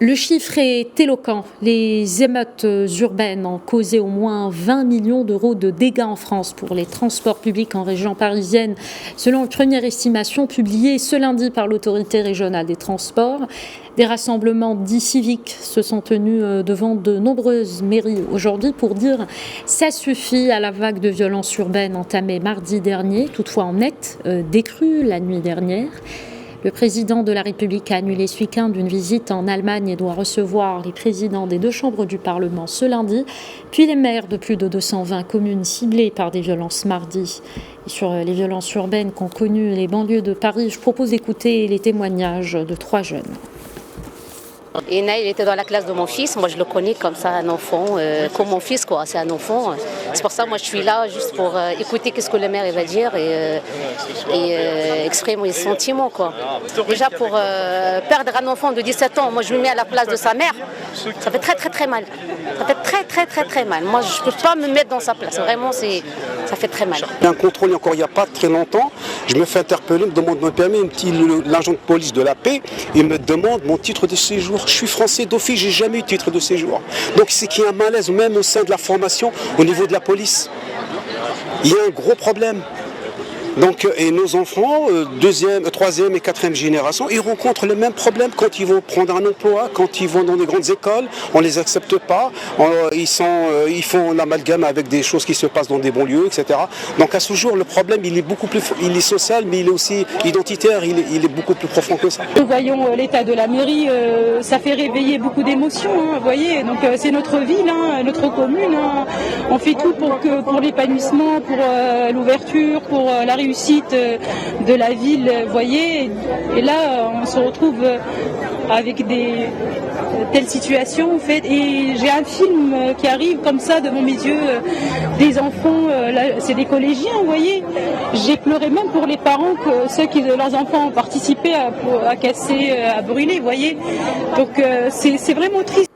Le chiffre est éloquent. Les émeutes urbaines ont causé au moins 20 millions d'euros de dégâts en France pour les transports publics en région parisienne, selon une première estimation publiée ce lundi par l'autorité régionale des transports. Des rassemblements dits civiques se sont tenus devant de nombreuses mairies aujourd'hui pour dire « ça suffit » à la vague de violence urbaine entamée mardi dernier, toutefois en net décrue la nuit dernière. Le président de la République a annulé ce week-end d'une visite en Allemagne et doit recevoir les présidents des deux chambres du Parlement ce lundi, puis les maires de plus de 220 communes ciblées par des violences mardi. Et sur les violences urbaines qu'ont connues les banlieues de Paris, je propose d'écouter les témoignages de 3 jeunes. Et Naël était dans la classe de mon fils, moi je le connais comme ça, un enfant, comme mon fils quoi, c'est un enfant. C'est pour ça moi je suis là juste pour écouter qu'est-ce que le maire il va dire et exprimer mes sentiments quoi. Déjà pour perdre un enfant de 17 ans, moi je me mets à la place de sa mère, ça fait très mal. Ça fait très mal. Moi je peux pas me mettre dans sa place, vraiment ça fait très mal. Il y a un contrôle encore il n'y a pas très longtemps, je me fais interpeller, me demande mon permis, l'agent de police de la paix, il me demande mon titre de séjour. Je suis français d'office, j'ai jamais eu de titre de séjour. Donc c'est qu'il y a un malaise même au sein de la formation, au niveau de la police. Il y a un gros problème. Donc, et nos enfants, deuxième, troisième et quatrième génération, ils rencontrent le même problème quand ils vont prendre un emploi, quand ils vont dans des grandes écoles, on les accepte pas, ils font l'amalgame avec des choses qui se passent dans des banlieues, etc. Donc à ce jour, le problème, il est beaucoup plus, il est social, mais il est aussi identitaire, il est beaucoup plus profond que ça. Nous voyons l'état de la mairie, ça fait réveiller beaucoup d'émotions, hein, vous voyez. Donc c'est notre ville, hein, notre commune. Hein. On fait tout pour l'épanouissement, pour l'ouverture, pour la réussite de la ville, vous voyez. Et là, on se retrouve avec telles situations, en fait. Et j'ai un film qui arrive comme ça devant mes yeux, des enfants, là, c'est des collégiens, vous voyez. J'ai pleuré même pour les parents, ceux qui leurs enfants ont participé à casser, à brûler, vous voyez. Donc c'est vraiment triste.